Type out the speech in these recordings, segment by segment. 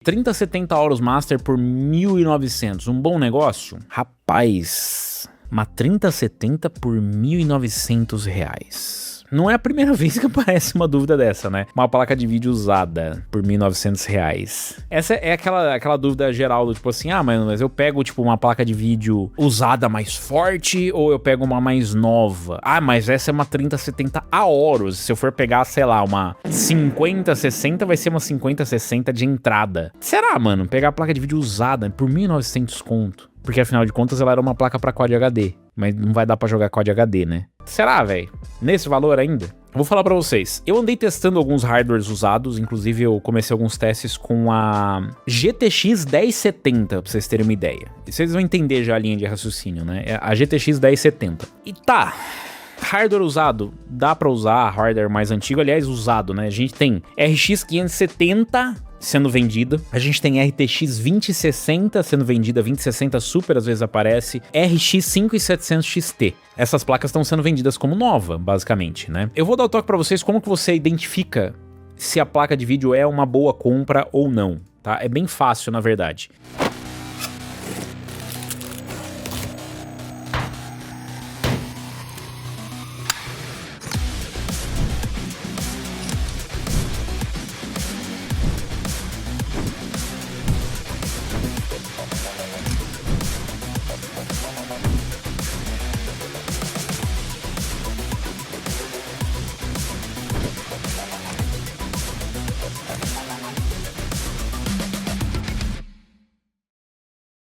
3070 Aorus Master por 1.900, um bom negócio? Rapaz, uma 3070 por 1.900 reais. Não é a primeira vez que aparece uma dúvida dessa, né? Uma placa de vídeo usada por 1.900 reais. Essa é aquela dúvida geral do tipo assim, mas eu pego tipo uma placa de vídeo usada mais forte ou eu pego uma mais nova? Mas essa é uma 3070 Aorus. Se eu for pegar, sei lá, uma 5060, vai ser uma 5060 de entrada. Será, mano? Pegar a placa de vídeo usada por 1.900 conto? Porque afinal de contas ela era uma placa pra Quad HD. Mas não vai dar pra jogar Quad HD, né? Será, velho? Nesse valor ainda? Vou falar pra vocês. Eu andei testando alguns hardwares usados. Inclusive eu comecei alguns testes com a GTX 1070, pra vocês terem uma ideia. E vocês vão entender já a linha de raciocínio, né? É a GTX 1070. E tá... Hardware usado, dá pra usar hardware mais antigo, aliás, usado, né? A gente tem RX 570 sendo vendida, a gente tem RTX 2060 sendo vendida, 2060 Super às vezes aparece, RX 5700 XT. Essas placas estão sendo vendidas como nova, basicamente, né? Eu vou dar o toque pra vocês como que você identifica se a placa de vídeo é uma boa compra ou não, tá? É bem fácil, na verdade.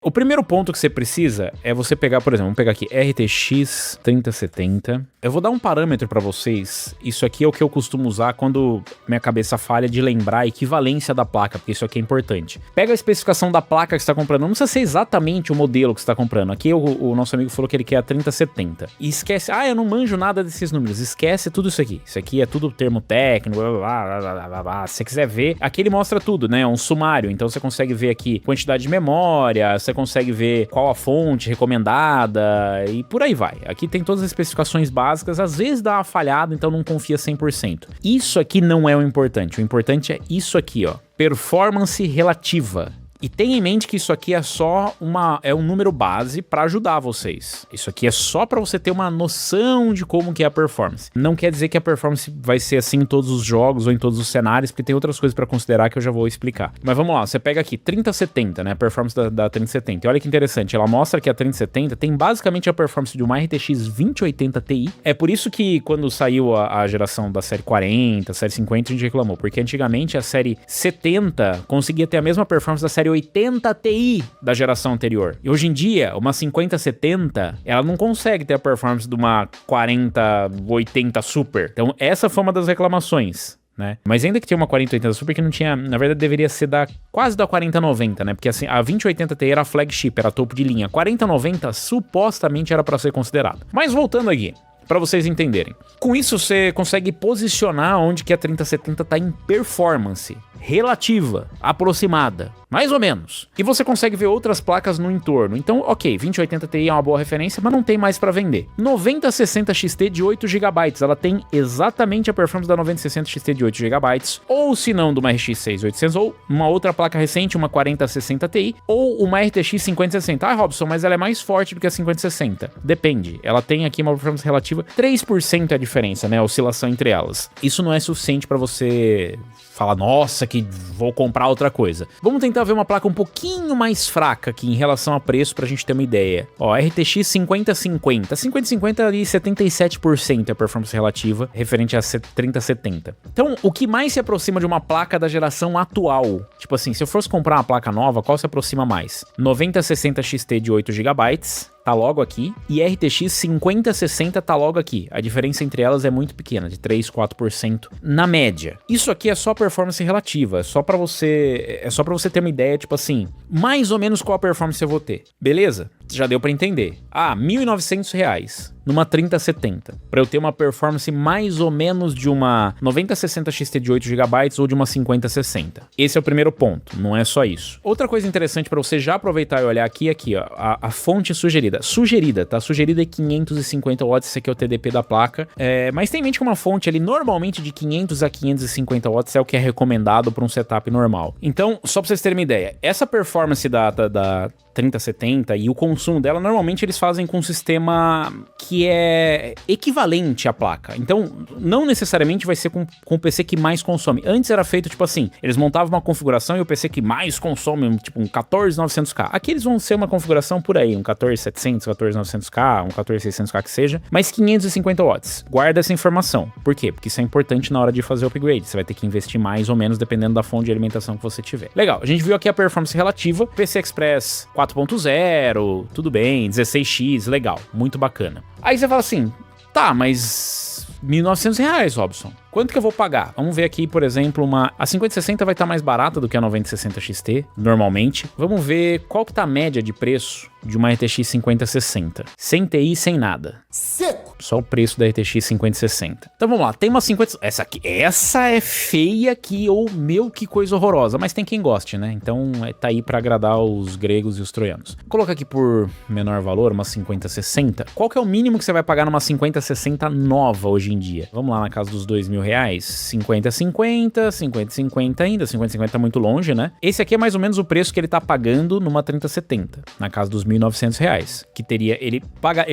O primeiro ponto que você precisa é você pegar, por exemplo, vamos pegar aqui RTX 3070. Eu vou dar um parâmetro pra vocês. Isso aqui é o que eu costumo usar quando minha cabeça falha de lembrar a equivalência da placa, porque isso aqui é importante. Pega a especificação da placa que você está comprando. Não precisa ser exatamente o modelo que você está comprando. Aqui o nosso amigo falou que ele quer a 3070. E esquece, eu não manjo nada desses números. Esquece tudo isso aqui. Isso aqui é tudo termo técnico, blá, blá, blá, blá, blá. Se você quiser ver, aqui ele mostra tudo, né? É um sumário. Então você consegue ver aqui quantidade de memória, você consegue ver qual a fonte recomendada e por aí vai. Aqui tem todas as especificações básicas, às vezes dá uma falhada, então não confia 100%. Isso aqui não é o importante é isso aqui, ó. Performance relativa. E tenha em mente que isso aqui é só um número base para ajudar vocês. Isso aqui é só para você ter uma noção de como que é a performance. Não quer dizer que a performance vai ser assim em todos os jogos ou em todos os cenários, porque tem outras coisas para considerar que eu já vou explicar. Mas vamos lá, você pega aqui 3070, né, a performance da 3070. E olha que interessante, ela mostra que a 3070 tem basicamente a performance de uma RTX 2080 Ti. É por isso que quando saiu a geração da série 40, série 50, a gente reclamou, porque antigamente a série 70 conseguia ter a mesma performance da série 80 Ti da geração anterior. E hoje em dia, uma 5070, ela não consegue ter a performance de uma 4080 Super. Então, essa foi uma das reclamações, né? Mas ainda que tinha uma 4080 Super que não tinha, na verdade deveria ser quase da 4090, né? Porque assim, a 2080 Ti era a flagship, era topo de linha. A 4090 supostamente era para ser considerada. Mas voltando aqui, para vocês entenderem. Com isso você consegue posicionar onde que a 3070 tá em performance relativa, aproximada, mais ou menos. E você consegue ver outras placas no entorno. Então, ok, 2080 Ti é uma boa referência, mas não tem mais para vender. 9060 XT de 8 GB, ela tem exatamente a performance da 9060 XT de 8 GB, ou se não, de uma RX 6800, ou uma outra placa recente, uma 4060 Ti, ou uma RTX 5060. Robson, mas ela é mais forte do que a 5060. Depende, ela tem aqui uma performance relativa, 3% é a diferença, né, a oscilação entre elas. Isso não é suficiente para você falar, nossa, que vou comprar outra coisa. Vamos tentar ver uma placa um pouquinho mais fraca aqui em relação a preço pra gente ter uma ideia. Ó, RTX 5050. 5050 ali 77% é a performance relativa, referente a 3070. Então, o que mais se aproxima de uma placa da geração atual? Tipo assim, se eu fosse comprar uma placa nova, qual se aproxima mais? 9060 XT de 8 GB, tá logo aqui, e RTX 5060 tá logo aqui. A diferença entre elas é muito pequena, de 3, 4% na média. Isso aqui é só performance relativa, é só pra você ter uma ideia, tipo assim, mais ou menos qual a performance eu vou ter, beleza? já deu pra entender. Ah, R$ 1.900 numa 3070, para eu ter uma performance mais ou menos de uma 9060 XT de 8 GB ou de uma 5060. Esse é o primeiro ponto, não é só isso. Outra coisa interessante para você já aproveitar e olhar aqui, ó, a fonte sugerida. Sugerida, tá? Sugerida é 550 watts, esse aqui é o TDP da placa. Mas tem em mente que uma fonte ali, normalmente de 500 a 550 watts é o que é recomendado para um setup normal. Então, só para vocês terem uma ideia, essa performance da 3070 e o consumo dela, normalmente eles fazem com um sistema que é equivalente à placa. Então, não necessariamente vai ser com o PC que mais consome. Antes era feito tipo assim, eles montavam uma configuração e o PC que mais consome, tipo um 14900K. Aqui eles vão ser uma configuração por aí, um 14700, 14900K, um 14600K que seja, mas 550 watts. Guarda essa informação. Por quê? Porque isso é importante na hora de fazer o upgrade. Você vai ter que investir mais ou menos dependendo da fonte de alimentação que você tiver. Legal, a gente viu aqui a performance relativa, PC Express 4.0, tudo bem, 16x, legal, muito bacana. Aí você fala assim, tá, mas R$1.900, Robson. Quanto que eu vou pagar? Vamos ver aqui, por exemplo, a 5060 vai estar mais barata do que a 9060 XT, normalmente. Vamos ver qual que tá a média de preço de uma RTX 5060. Sem TI, sem nada. Seco! Só o preço da RTX 5060. Então vamos lá, tem uma 50... Essa é feia aqui, ou meu, que coisa horrorosa. Mas tem quem goste, né? Então tá aí pra agradar os gregos e os troianos. Coloca aqui por menor valor, uma 5060. Qual que é o mínimo que você vai pagar numa 5060 nova hoje em dia? Vamos lá na casa dos R$2.000. 50-50, 50-50 ainda, 50-50 tá muito longe, né? Esse aqui é mais ou menos o preço que ele tá pagando numa 3070, na casa dos R$1.900, que teria, ele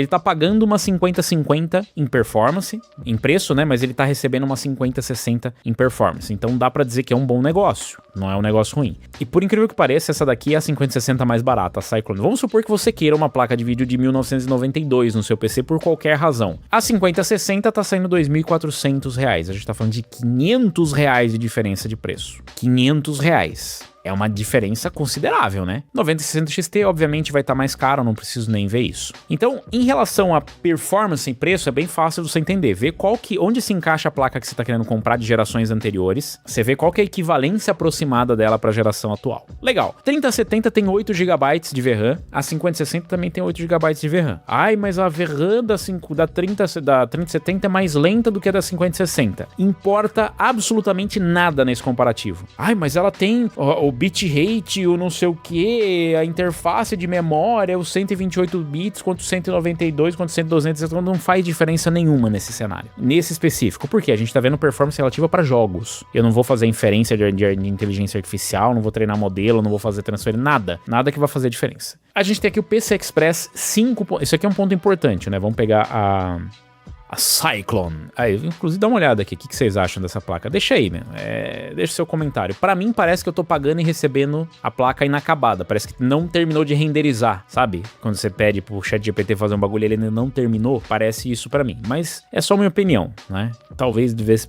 tá pagando uma 50-50 em performance, em preço, né? Mas ele tá recebendo uma 50-60 em performance, então dá pra dizer que é um bom negócio, não é um negócio ruim. E por incrível que pareça, essa daqui é a 5060 mais barata, a Cyclone. Vamos supor que você queira uma placa de vídeo de 1992 no seu PC por qualquer razão. A 5060 tá saindo R$2.400, a gente tá falando de R$500 de diferença de preço. R$500. É uma diferença considerável, né? 9060 XT, obviamente, vai estar mais caro, não preciso nem ver isso. Então, em relação a performance e preço, é bem fácil você entender. Ver onde se encaixa a placa que você está querendo comprar de gerações anteriores. Você vê qual que é a equivalência aproximada dela para a geração atual. Legal. 3070 tem 8 GB de VRAM. A 5060 também tem 8 GB de VRAM. Ai, mas a VRAM da 3070 é mais lenta do que a da 5060. Importa absolutamente nada nesse comparativo. Ai, mas ela tem... o bitrate, o não sei o que, a interface de memória, os 128 bits, quanto 192, quanto 112, não faz diferença nenhuma nesse cenário. Nesse específico, porque a gente tá vendo performance relativa para jogos. Eu não vou fazer inferência de inteligência artificial, não vou treinar modelo, não vou fazer transferência, nada que vai fazer diferença. A gente tem aqui o PC Express 5. Isso aqui é um ponto importante, né? Vamos pegar a Cyclone. Aí, inclusive, dá uma olhada aqui. O que vocês acham dessa placa? Deixa aí, meu. Deixa seu comentário. Pra mim, parece que eu tô pagando e recebendo a placa inacabada. Parece que não terminou de renderizar, sabe? Quando você pede pro ChatGPT fazer um bagulho e ele ainda não terminou, parece isso pra mim. Mas é só minha opinião, né? Talvez devesse...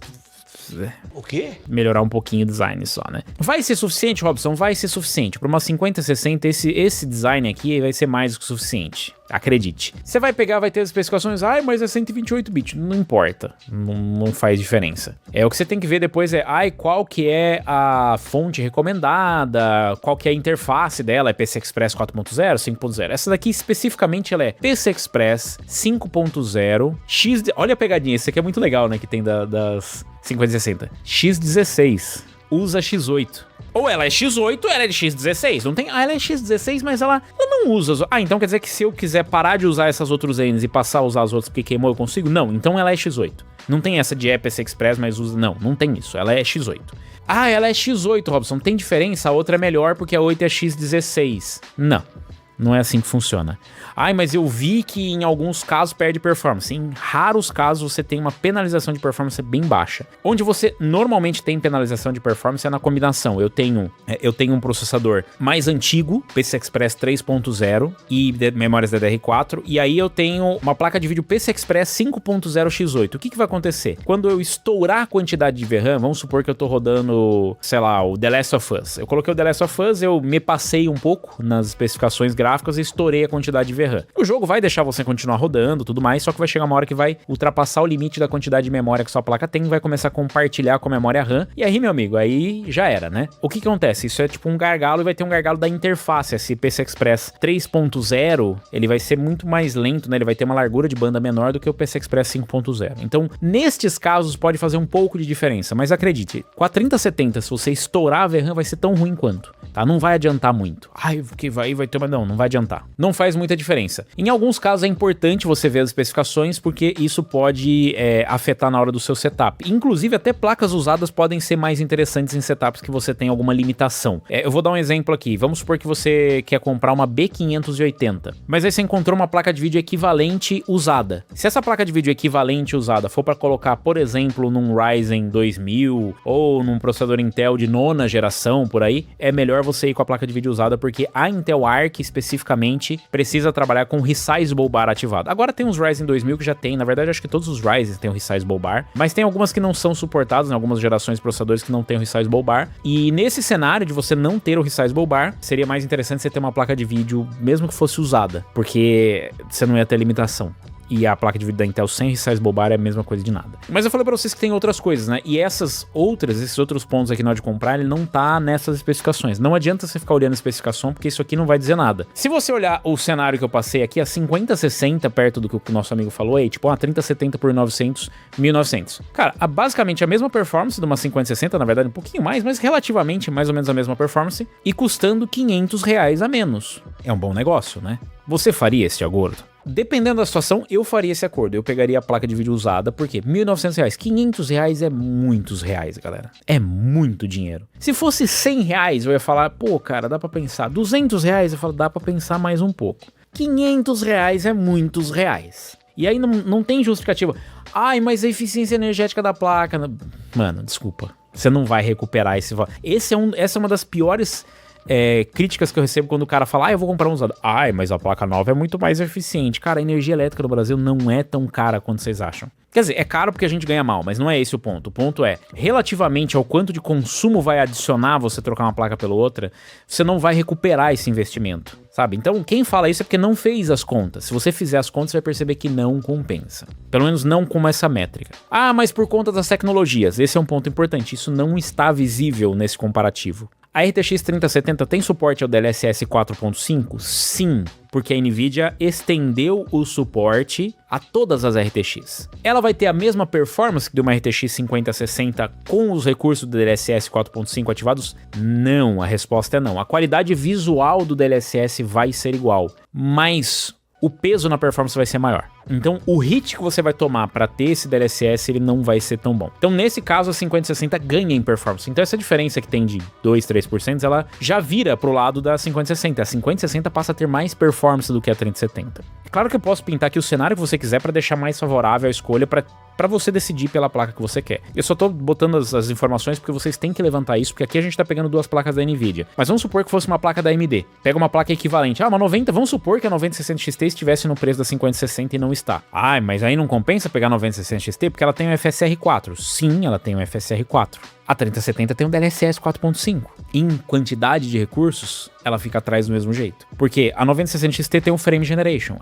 O quê? Melhorar um pouquinho o design só, né? Vai ser suficiente, Robson? Vai ser suficiente. Para uma 5060, esse design aqui vai ser mais do que suficiente. Acredite. Você vai pegar, vai ter as especificações, mas é 128 bits. Não importa. Não faz diferença. O que você tem que ver depois qual que é a fonte recomendada, qual que é a interface dela, é PC Express 4.0, 5.0. Essa daqui especificamente ela é PC Express 5.0, olha a pegadinha, esse aqui é muito legal, né, que tem das 5060. X16. Usa X8. Ou ela é X8 ou ela é de X16. Não tem... ela é X16, mas ela não usa... então quer dizer que se eu quiser parar de usar essas outras N's e passar a usar as outras porque queimou, eu consigo? Não, então ela é X8. Não tem essa de PC Express, mas usa... Não tem isso. Ela é X8. Ela é X8, Robson. Tem diferença? A outra é melhor porque a 8 é X16. Não é assim que funciona. Mas eu vi que em alguns casos perde performance. Em raros casos você tem uma penalização de performance bem baixa. Onde você normalmente tem penalização de performance é na combinação. Eu tenho um processador mais antigo, PC Express 3.0 e memórias DDR4, e aí eu tenho uma placa de vídeo PC Express 5.0 X8. O que vai acontecer? Quando eu estourar a quantidade de VRAM, vamos supor que eu tô rodando, sei lá, o The Last of Us. Eu coloquei o The Last of Us, eu me passei um pouco nas especificações gráficas, gráficas e estourei a quantidade de VRAM. O jogo vai deixar você continuar rodando, tudo mais, só que vai chegar uma hora que vai ultrapassar o limite da quantidade de memória que sua placa tem, vai começar a compartilhar com a memória RAM, e aí, meu amigo, aí já era, né? O que acontece? Isso é tipo um gargalo, e vai ter um gargalo da interface. Esse PCI Express 3.0, ele vai ser muito mais lento, né? Ele vai ter uma largura de banda menor do que o PCI Express 5.0. Então, nestes casos, pode fazer um pouco de diferença, mas acredite, com a 3070, se você estourar a VRAM, vai ser tão ruim quanto, tá? Não vai adiantar muito. Ai, que vai ter uma... Não vai adiantar. Não faz muita diferença. Em alguns casos é importante você ver as especificações, porque isso pode afetar na hora do seu setup. Inclusive, até placas usadas podem ser mais interessantes em setups que você tem alguma limitação. Eu vou dar um exemplo aqui. Vamos supor que você quer comprar uma B580, mas aí você encontrou uma placa de vídeo equivalente usada. Se essa placa de vídeo equivalente usada for para colocar, por exemplo, num Ryzen 2000 ou num processador Intel de 9ª geração, por aí, é melhor você ir com a placa de vídeo usada, porque a Intel Arc especificamente precisa trabalhar com Resizable Bar ativado. Agora tem uns Ryzen 2000 que já tem, na verdade acho que todos os Ryzen têm o Resizable Bar, mas tem algumas que não são suportadas, em algumas gerações de processadores que não tem o Resizable Bar, e nesse cenário de você não ter o Resizable Bar, seria mais interessante você ter uma placa de vídeo, mesmo que fosse usada, porque você não ia ter limitação. E a placa de vídeo da Intel sem Resizable Bar é a mesma coisa de nada. Mas eu falei pra vocês que tem outras coisas, né? E esses outros pontos aqui na hora de comprar, ele não tá nessas especificações. Não adianta você ficar olhando a especificação, porque isso aqui não vai dizer nada. Se você olhar o cenário que eu passei aqui, a 5060, perto do que o nosso amigo falou aí, tipo, 3070 por 900, 1900. Cara, basicamente a mesma performance de uma 5060, na verdade um pouquinho mais, mas relativamente mais ou menos a mesma performance, e custando R$500 a menos. É um bom negócio, né? Você faria esse acordo? Dependendo da situação, eu faria esse acordo. Eu pegaria a placa de vídeo usada, porque R$1.900, R$500 é muitos reais, galera. É muito dinheiro. Se fosse R$100, eu ia falar, pô, cara, dá pra pensar. R$200, eu falo, dá pra pensar mais um pouco. R$500 é muitos reais. E aí não tem justificativa. Ai, mas a eficiência energética da placa... Mano, desculpa. Você não vai recuperar esse valor. Essa é uma das piores... críticas que eu recebo quando o cara fala, eu vou comprar um usado. Ai, mas a placa nova é muito mais eficiente. Cara, a energia elétrica no Brasil não é tão cara quanto vocês acham. Quer dizer, é caro porque a gente ganha mal, mas não é esse o ponto. O ponto é, relativamente ao quanto de consumo vai adicionar você trocar uma placa pela outra, você não vai recuperar esse investimento, sabe? Então, quem fala isso é porque não fez as contas. Se você fizer as contas, você vai perceber que não compensa. Pelo menos não com essa métrica. Ah, mas por conta das tecnologias. Esse é um ponto importante. Isso não está visível nesse comparativo. A RTX 3070 tem suporte ao DLSS 4.5? Sim, porque a Nvidia estendeu o suporte a todas as RTX. Ela vai ter a mesma performance de uma RTX 5060 com os recursos do DLSS 4.5 ativados? Não, a resposta é não. A qualidade visual do DLSS vai ser igual, mas o peso na performance vai ser maior. Então, o hit que você vai tomar para ter esse DLSS, ele não vai ser tão bom. Então, nesse caso, a 5060 ganha em performance. Então, essa diferença que tem de 2, 3%, ela já vira pro lado da 5060. A 5060 passa a ter mais performance do que a 3070. É claro que eu posso pintar aqui o cenário que você quiser para deixar mais favorável a escolha para você decidir pela placa que você quer. Eu só tô botando as informações porque vocês têm que levantar isso, porque aqui a gente tá pegando duas placas da Nvidia. Mas vamos supor que fosse uma placa da AMD. Pega uma placa equivalente. Uma 90, vamos supor que a 9060 XT estivesse no preço da 5060 e não está. Mas aí não compensa pegar a 9060 XT porque ela tem o FSR 4. Sim, ela tem o FSR 4. A 3070 tem um DLSS 4.5. Em quantidade de recursos, ela fica atrás do mesmo jeito. Porque a 9060 XT tem um Frame Generation.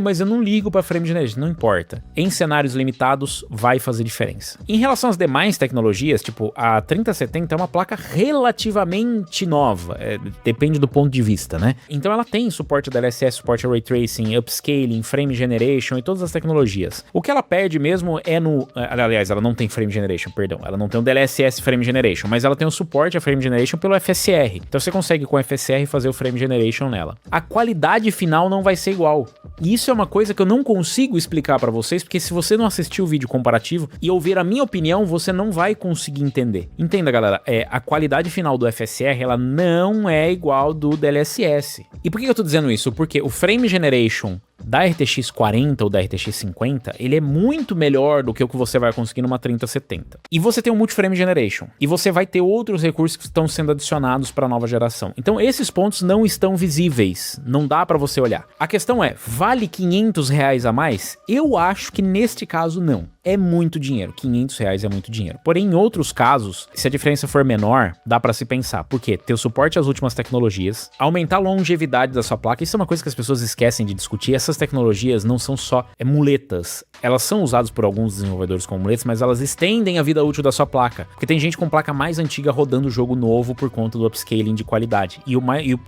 Mas eu não ligo para Frame Generation. Não importa. Em cenários limitados, vai fazer diferença. Em relação às demais tecnologias, tipo, a 3070 é uma placa relativamente nova. Depende do ponto de vista, né? Então ela tem suporte ao DLSS, suporte ao Ray Tracing, Upscaling, Frame Generation e todas as tecnologias. O que ela perde mesmo é no... Aliás, ela não tem Frame Generation, perdão. Ela não tem o DLSS Frame Generation, mas ela tem o suporte a Frame Generation pelo FSR. Então você consegue com o FSR fazer o Frame Generation nela. A qualidade final não vai ser igual. E isso é uma coisa que eu não consigo explicar pra vocês, porque se você não assistiu o vídeo comparativo e ouvir a minha opinião, você não vai conseguir entender. Entenda, galera, a qualidade final do FSR, ela não é igual do DLSS. E por que eu tô dizendo isso? Porque o Frame Generation da RTX 40 ou da RTX 50, ele é muito melhor do que o que você vai conseguir numa 3070. E você tem um Multi-Frame Generation. E você vai ter outros recursos que estão sendo adicionados para a nova geração. Então esses pontos não estão visíveis. Não dá para você olhar. A questão é, vale R$500 a mais? Eu acho que neste caso não. É muito dinheiro. R$500 é muito dinheiro. Porém, em outros casos, se a diferença for menor, dá para se pensar. Por quê? Ter o suporte às últimas tecnologias, aumentar a longevidade da sua placa. Isso é uma coisa que as pessoas esquecem de discutir. Essas tecnologias não são só muletas. Elas são usadas por alguns desenvolvedores como muletas, mas elas estendem a vida útil da sua placa. Porque tem gente com placa mais antiga rodando jogo novo por conta do upscaling de qualidade.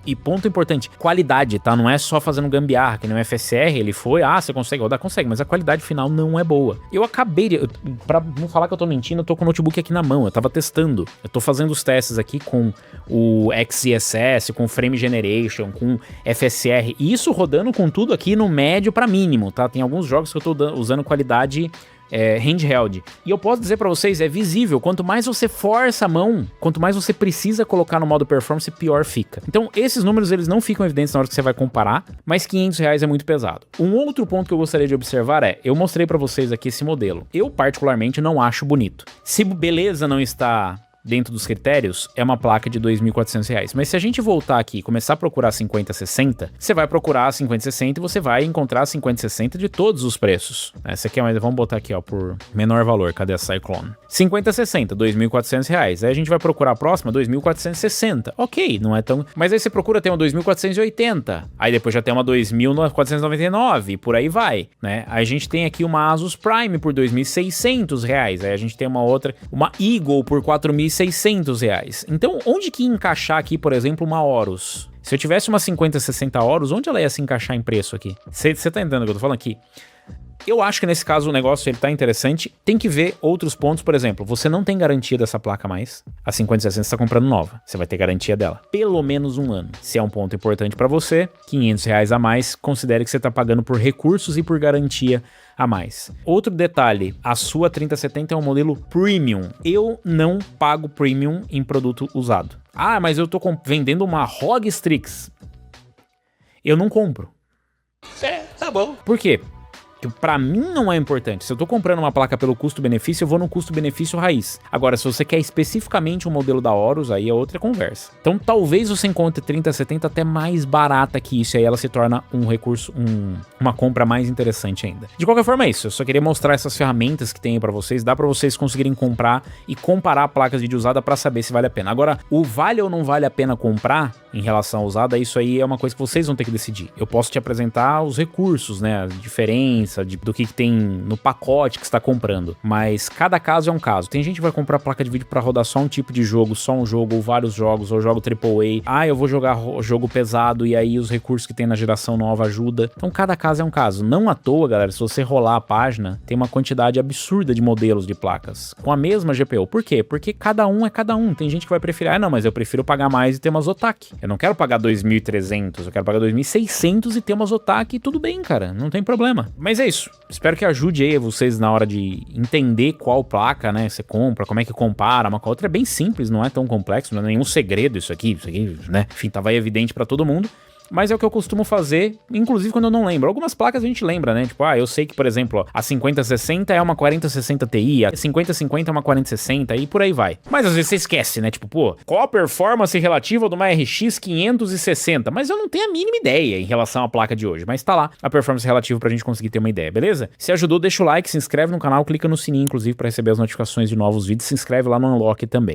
E ponto importante, qualidade, tá? Não é só fazendo gambiarra, que nem o FSR, ele foi, você consegue rodar? Consegue, mas a qualidade final não é boa. Pra não falar que eu tô mentindo, eu tô com o notebook aqui na mão, eu tava testando. Eu tô fazendo os testes aqui com o XeSS, com Frame Generation, com FSR, e isso rodando com tudo aqui no médio pra mínimo, tá? Tem alguns jogos que eu tô usando qualidade handheld. E eu posso dizer pra vocês, é visível, quanto mais você força a mão, quanto mais você precisa colocar no modo performance, pior fica. Então esses números eles não ficam evidentes na hora que você vai comparar, mas R$500 é muito pesado. Um outro ponto que eu gostaria de observar eu mostrei pra vocês aqui esse modelo. Eu particularmente não acho bonito. Se beleza não está dentro dos critérios, é uma placa de R$2.400. Mas se a gente voltar aqui e começar a procurar 5060, você vai procurar a 5060 e você vai encontrar a 5060 de todos os preços. Essa aqui vamos botar aqui, por menor valor. Cadê a Cyclone? 5060, R$2.400. Aí a gente vai procurar a próxima, 2.460. Ok, não é tão... Mas aí você procura ter uma 2.480. Aí depois já tem uma 2.499 e por aí vai, né? Aí a gente tem aqui uma Asus Prime por R$2.600. Aí a gente tem uma outra, uma Eagle por R$4.600. Então, onde que ia encaixar aqui, por exemplo, uma Horus? Se eu tivesse uma 5060 Horus, onde ela ia se encaixar em preço aqui? Você tá entendendo o que eu tô falando aqui? Eu acho que nesse caso o negócio ele tá interessante. Tem que ver outros pontos, por exemplo, você não tem garantia dessa placa mais. A 5060 você tá comprando nova, você vai ter garantia dela pelo menos um ano. Se é um ponto importante para você, R$500 a mais, considere que você tá pagando por recursos e por garantia a mais. Outro detalhe, a sua 3070 é um modelo Premium. Eu não pago Premium em produto usado. Mas eu tô vendendo uma ROG Strix. Eu não compro. Tá bom. Por quê? Que pra mim não é importante. Se eu tô comprando uma placa pelo custo-benefício, eu vou no custo-benefício raiz. Agora, se você quer especificamente um modelo da Horus, aí é outra conversa. Então, talvez você encontre 3070 até mais barata que isso, e aí ela se torna um recurso, uma compra mais interessante ainda. De qualquer forma, é isso. Eu só queria mostrar essas ferramentas que tem pra vocês. Dá pra vocês conseguirem comprar e comparar placas de vídeo usada pra saber se vale a pena. Agora, o vale ou não vale a pena comprar em relação à usada, isso aí é uma coisa que vocês vão ter que decidir. Eu posso te apresentar os recursos, né, a diferença do que tem no pacote que você está comprando, mas cada caso é um caso. Tem gente que vai comprar placa de vídeo para rodar só um tipo de jogo, só um jogo, ou vários jogos, ou jogo AAA. Eu vou jogar jogo pesado e aí os recursos que tem na geração nova ajuda. Então cada caso é um caso. Não à toa, galera, se você rolar a página, tem uma quantidade absurda de modelos de placas com a mesma GPU. Por quê? Porque cada um é cada um. Tem gente que vai preferir, não, mas eu prefiro pagar mais e ter uma Zotac. Eu não quero pagar 2.300, eu quero pagar 2.600 e ter uma Zotac e tudo bem, cara, não tem problema. Mas é isso. Espero que ajude aí vocês na hora de entender qual placa, né, você compra, como é que compara uma com a outra. É bem simples, não é tão complexo, não é nenhum segredo isso aqui, né? Enfim, tava evidente pra todo mundo. Mas é o que eu costumo fazer, inclusive quando eu não lembro. Algumas placas a gente lembra, né? Tipo, eu sei que, por exemplo, a 5060 é uma 4060 Ti, a 5050 é uma 4060 e por aí vai. Mas às vezes você esquece, né? Tipo, qual a performance relativa de uma RX 560? Mas eu não tenho a mínima ideia em relação à placa de hoje. Mas tá lá a performance relativa pra gente conseguir ter uma ideia, beleza? Se ajudou, deixa o like, se inscreve no canal, clica no sininho, inclusive, pra receber as notificações de novos vídeos. Se inscreve lá no Unlock também.